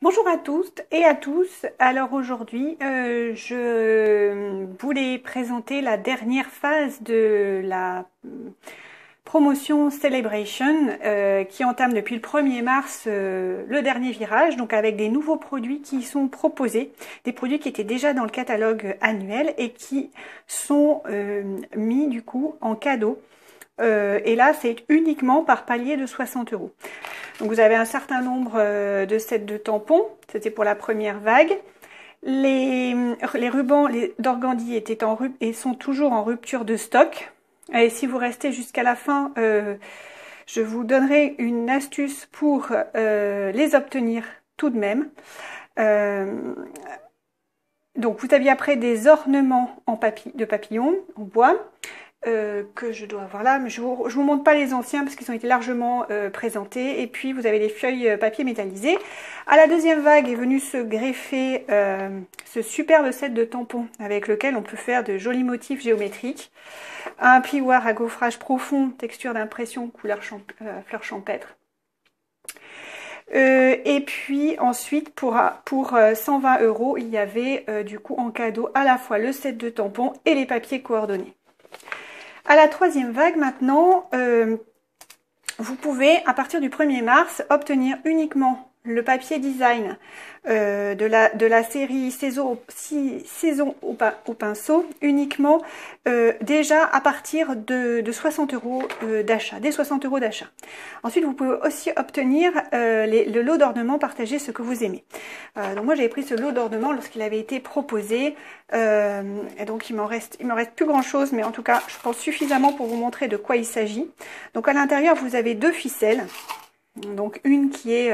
Bonjour à tous et à tous. Alors aujourd'hui, je voulais présenter la dernière phase de la promotion Celebration qui entame depuis le 1er mars le dernier virage, donc avec des nouveaux produits qui sont proposés, des produits qui étaient déjà dans le catalogue annuel et qui sont mis du coup en cadeau. Et là, c'est uniquement par palier de 60 €. Donc vous avez un certain nombre de sets de tampons, c'était pour la première vague. Les rubans d'organdie étaient et sont toujours en rupture de stock. Et si vous restez jusqu'à la fin, je vous donnerai une astuce pour les obtenir tout de même. Donc vous aviez après des ornements de papillons en bois. Que je dois avoir là, mais je vous montre pas les anciens parce qu'ils ont été largement présentés. Et puis vous avez les feuilles papier métallisées. À la deuxième vague est venu se greffer ce superbe set de tampons avec lequel on peut faire de jolis motifs géométriques. Un plioir à gaufrage profond, texture d'impression, couleur fleur champêtre. Et puis ensuite pour 120 €, il y avait du coup en cadeau à la fois le set de tampons et les papiers coordonnés. À la troisième vague maintenant, vous pouvez à partir du 1er mars obtenir uniquement le papier design de la série Saison au pinceau, uniquement déjà à partir de 60 € d'achat, des 60 € d'achat. Ensuite, vous pouvez aussi obtenir le lot d'ornements, partager ce que vous aimez. Donc moi j'avais pris ce lot d'ornements lorsqu'il avait été proposé, et donc il me reste plus grand chose, mais en tout cas je pense suffisamment pour vous montrer de quoi il s'agit. Donc à l'intérieur vous avez deux ficelles. Donc une qui est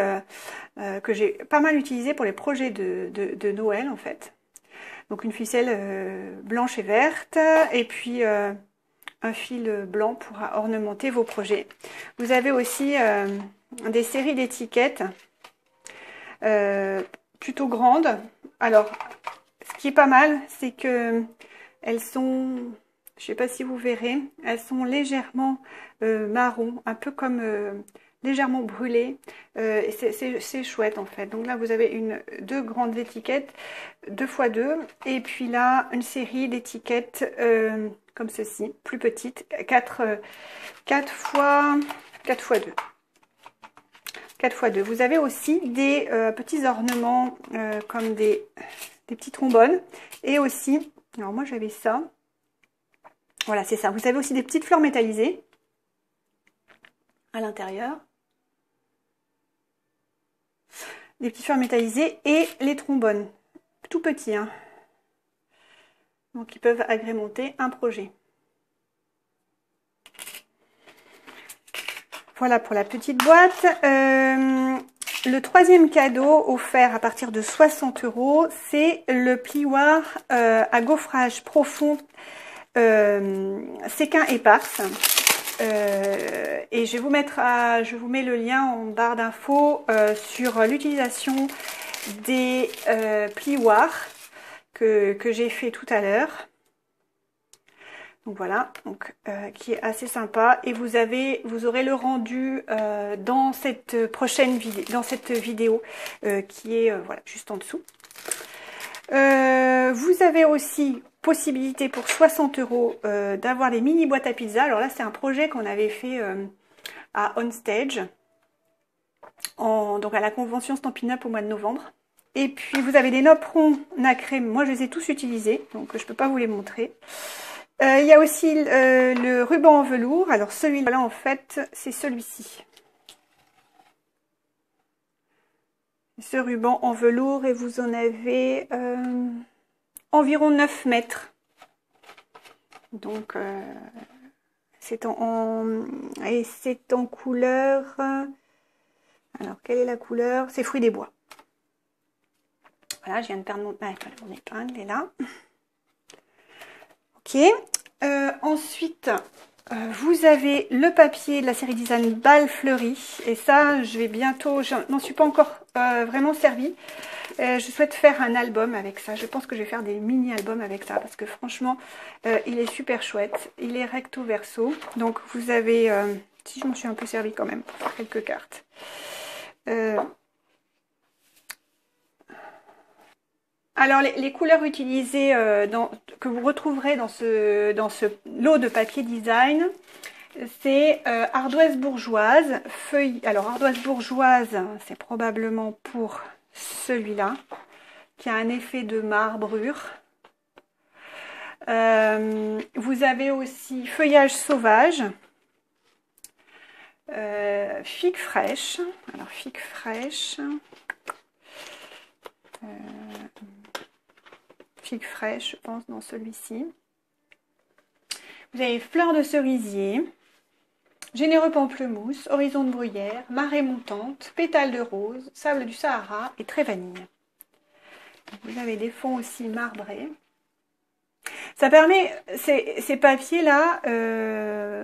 que j'ai pas mal utilisée pour les projets de Noël en fait. Donc une ficelle blanche et verte et puis un fil blanc pour ornementer vos projets. Vous avez aussi des séries d'étiquettes plutôt grandes. Alors ce qui est pas mal, c'est que elles sont, je sais pas si vous verrez, elles sont légèrement marron, un peu comme légèrement brûlé, c'est chouette en fait. Donc là vous avez deux grandes étiquettes 2x2 et puis là une série d'étiquettes comme ceci, plus petites, 4x2. 4x2. Vous avez aussi des petits ornements comme des petits trombones et aussi, alors moi j'avais ça, voilà c'est ça, vous avez aussi des petites fleurs métallisées à l'intérieur. Des petites fleurs métallisées et les trombones, tout petits, hein. Donc ils peuvent agrémenter un projet. Voilà pour la petite boîte. Le troisième cadeau offert à partir de 60 €, c'est le plioir à gaufrage profond séquin éparse. Et je vous mets le lien en barre d'infos sur l'utilisation des plioirs que j'ai fait tout à l'heure. Donc voilà, qui est assez sympa. Et vous aurez le rendu dans cette prochaine vidéo, qui est voilà, juste en dessous. Vous avez aussi possibilité pour 60 € d'avoir les mini boîtes à pizza. Alors là c'est un projet qu'on avait fait à OnStage, donc à la convention Stampin' Up au mois de novembre. Et puis vous avez des nopperons nacrés, moi je les ai tous utilisés, donc je ne peux pas vous les montrer. Il y a aussi le ruban en velours, alors celui-là en fait c'est celui-ci. Ce ruban en velours et vous en avez environ 9 mètres. Donc c'est en couleur. Alors quelle est la couleur? C'est fruits des bois. Voilà, je viens de perdre mon épingle, elle est là. Ok. Ensuite, vous avez le papier de la série design Bal Fleuri. Et ça, je vais bientôt, je n'en suis pas encore vraiment servi. Je souhaite faire un album avec ça. Je pense que je vais faire des mini-albums avec ça. Parce que franchement, il est super chouette. Il est recto verso. Donc vous avez, si je m'en suis un peu servi quand même, pour faire quelques cartes. Alors les couleurs utilisées que vous retrouverez dans ce lot de papier design, c'est ardoise bourgeoise, feuille. Alors ardoise bourgeoise, c'est probablement pour celui-là, qui a un effet de marbrure. Vous avez aussi feuillage sauvage, figue fraîche. Alors figue fraîche, figue fraîche, je pense, dans celui-ci. Vous avez fleur de cerisier, généreux pamplemousse, horizon de bruyère, marée montante, pétales de rose, sable du Sahara et très vanille. Vous avez des fonds aussi marbrés. Ça permet, ces papiers-là,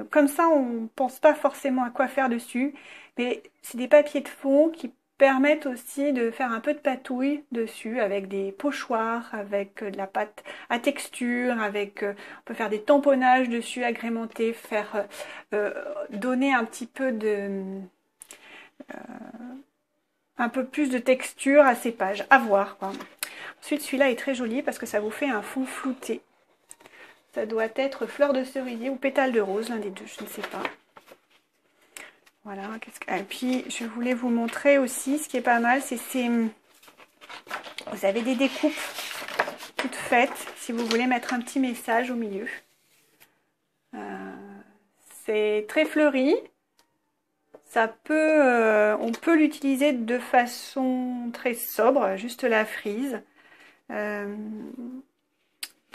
comme ça on ne pense pas forcément à quoi faire dessus, mais c'est des papiers de fond qui permettent aussi de faire un peu de patouille dessus avec des pochoirs, avec de la pâte à texture, avec on peut faire des tamponnages dessus, agrémenter, faire donner un petit peu de un peu plus de texture à ces pages, à voir quoi. Ensuite celui-là est très joli parce que ça vous fait un fond flouté. Ça doit être fleur de cerisier ou pétale de rose, l'un des deux, je ne sais pas. Voilà. Et puis, je voulais vous montrer aussi, ce qui est pas mal, c'est vous avez des découpes toutes faites, si vous voulez mettre un petit message au milieu. C'est très fleuri. Ça peut, on peut l'utiliser de façon très sobre, juste la frise.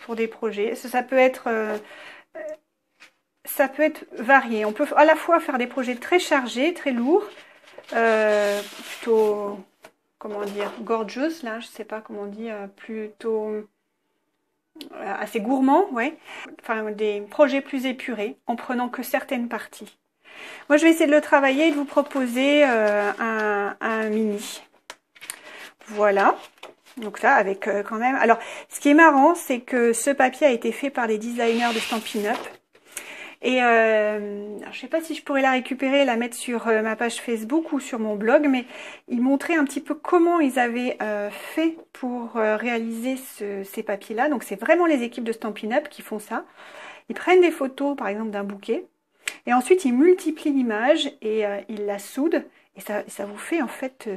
Pour des projets. Ça peut être varié. On peut à la fois faire des projets très chargés, très lourds, plutôt, comment dire, gorgeous, là, je sais pas comment on dit, plutôt assez gourmands, ouais. Enfin, des projets plus épurés, en prenant que certaines parties. Moi, je vais essayer de le travailler et de vous proposer un mini. Voilà. Donc là, avec quand même... Alors, ce qui est marrant, c'est que ce papier a été fait par des designers de Stampin' Up. Et je ne sais pas si je pourrais la récupérer et la mettre sur ma page Facebook ou sur mon blog, mais ils montraient un petit peu comment ils avaient fait pour réaliser ces papiers-là. Donc, c'est vraiment les équipes de Stampin' Up qui font ça. Ils prennent des photos, par exemple, d'un bouquet. Et ensuite, ils multiplient l'image et ils la soudent. Et ça vous fait, en fait...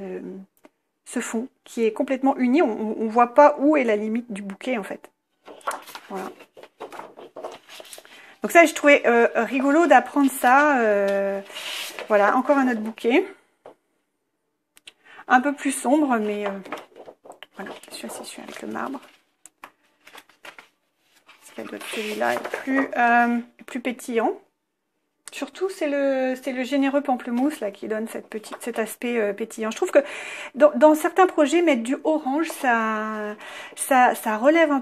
ce fond qui est complètement uni, on ne voit pas où est la limite du bouquet en fait. Voilà. Donc ça, je trouvais rigolo d'apprendre ça. Voilà, encore un autre bouquet. Un peu plus sombre, mais voilà, c'est celui avec le marbre. Parce qu'il y a d'autres, celui-là est plus pétillant. Surtout, c'est le généreux pamplemousse là qui donne cet aspect pétillant. Je trouve que dans certains projets, mettre du orange, ça relève un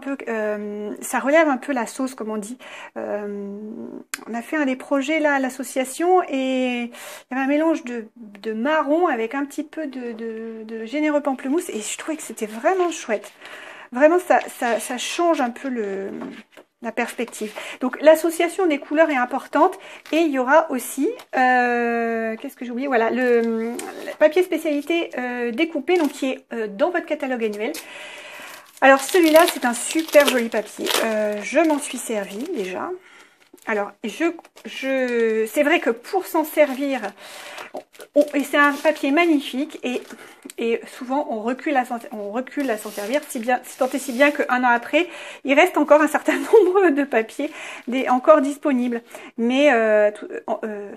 peu la sauce, comme on dit. On a fait un des projets là à l'association et il y avait un mélange de marron avec un petit peu de généreux pamplemousse et je trouvais que c'était vraiment chouette. Vraiment, ça change un peu la perspective. Donc l'association des couleurs est importante et il y aura aussi, qu'est-ce que j'ai oublié, voilà, le papier spécialité découpé, donc qui est dans votre catalogue annuel. Alors celui-là, c'est un super joli papier. Je m'en suis servi déjà. Alors, c'est vrai que pour s'en servir, et c'est un papier magnifique et souvent on recule à s'en servir, si tant et si bien qu'un an après, il reste encore un certain nombre de papiers encore disponibles. Mais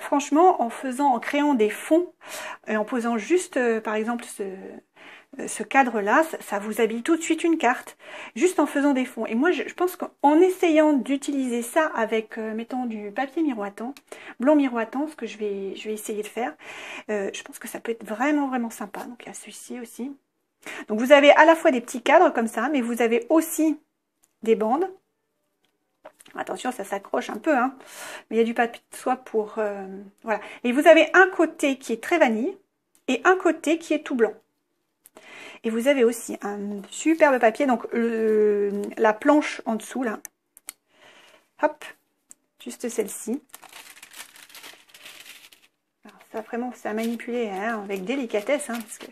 franchement, en créant des fonds et en posant juste, par exemple, ce cadre-là, ça vous habille tout de suite une carte, juste en faisant des fonds. Et moi, je pense qu'en essayant d'utiliser ça avec, mettons, du papier miroitant, blanc miroitant, ce que je vais essayer de faire, je pense que ça peut être vraiment, vraiment sympa. Donc, il y a celui-ci aussi. Donc, vous avez à la fois des petits cadres comme ça, mais vous avez aussi des bandes. Attention, ça s'accroche un peu, hein, mais il y a du papier de soie pour... voilà. Et vous avez un côté qui est très vanille et un côté qui est tout blanc. Et vous avez aussi un superbe papier, donc la planche en dessous, là. Hop, juste celle-ci. Alors ça, vraiment, c'est à manipuler hein, avec délicatesse, hein, parce que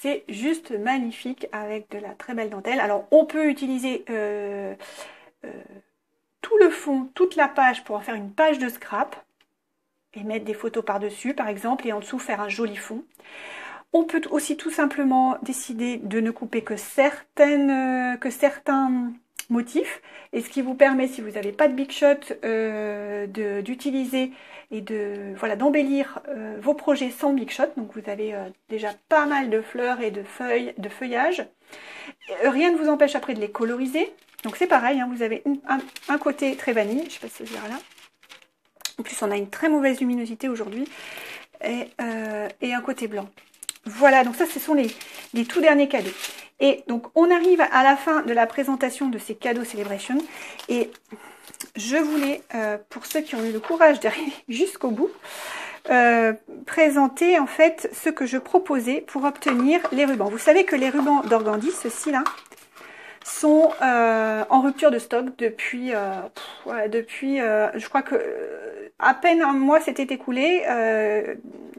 c'est juste magnifique avec de la très belle dentelle. Alors on peut utiliser tout le fond, toute la page pour en faire une page de scrap et mettre des photos par-dessus par exemple et en dessous faire un joli fond. On peut aussi tout simplement décider de ne couper que certains motifs, et ce qui vous permet, si vous n'avez pas de big shot, d'utiliser et d'embellir vos projets sans big shot. Donc vous avez déjà pas mal de fleurs et de feuillage. Rien ne vous empêche après de les coloriser. Donc c'est pareil, hein, vous avez un côté très vanille, je ne sais pas si ça se verra là. En plus on a une très mauvaise luminosité aujourd'hui, et un côté blanc. Voilà, donc ça, ce sont les tout derniers cadeaux. Et donc, on arrive à la fin de la présentation de ces cadeaux Celebration. Et je voulais, pour ceux qui ont eu le courage d'arriver jusqu'au bout, présenter en fait ce que je proposais pour obtenir les rubans. Vous savez que les rubans d'Organdie, ceux-ci là, sont en rupture de stock depuis, je crois que à peine un mois s'était écoulé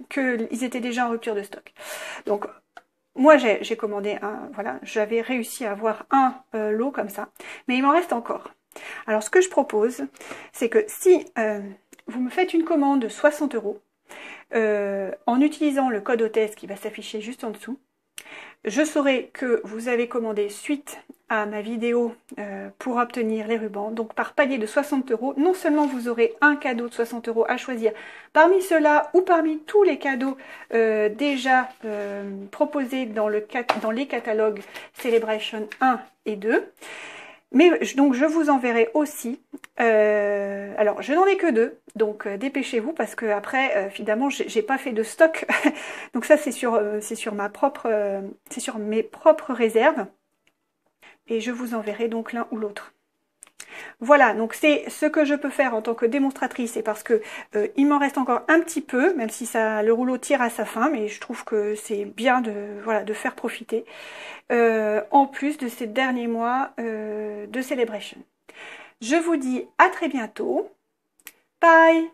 qu'ils étaient déjà en rupture de stock. Donc moi j'ai commandé voilà, j'avais réussi à avoir un lot comme ça, mais il m'en reste encore. Alors ce que je propose, c'est que si vous me faites une commande de 60 € en utilisant le code hôtesse qui va s'afficher juste en dessous, je saurai que vous avez commandé suite à ma vidéo pour obtenir les rubans. Donc par palier de 60 €, non seulement vous aurez un cadeau de 60 € à choisir parmi ceux-là ou parmi tous les cadeaux déjà proposés dans les catalogues Celebration 1 et 2. Mais donc je vous enverrai aussi, alors je n'en ai que 2, donc dépêchez-vous parce que après finalement j'ai pas fait de stock, donc ça c'est sur mes propres réserves, et je vous enverrai donc l'un ou l'autre. Voilà, donc c'est ce que je peux faire en tant que démonstratrice, et parce que il m'en reste encore un petit peu, même si le rouleau tire à sa fin, mais je trouve que c'est bien de faire profiter, en plus de ces derniers mois de Celebration. Je vous dis à très bientôt. Bye!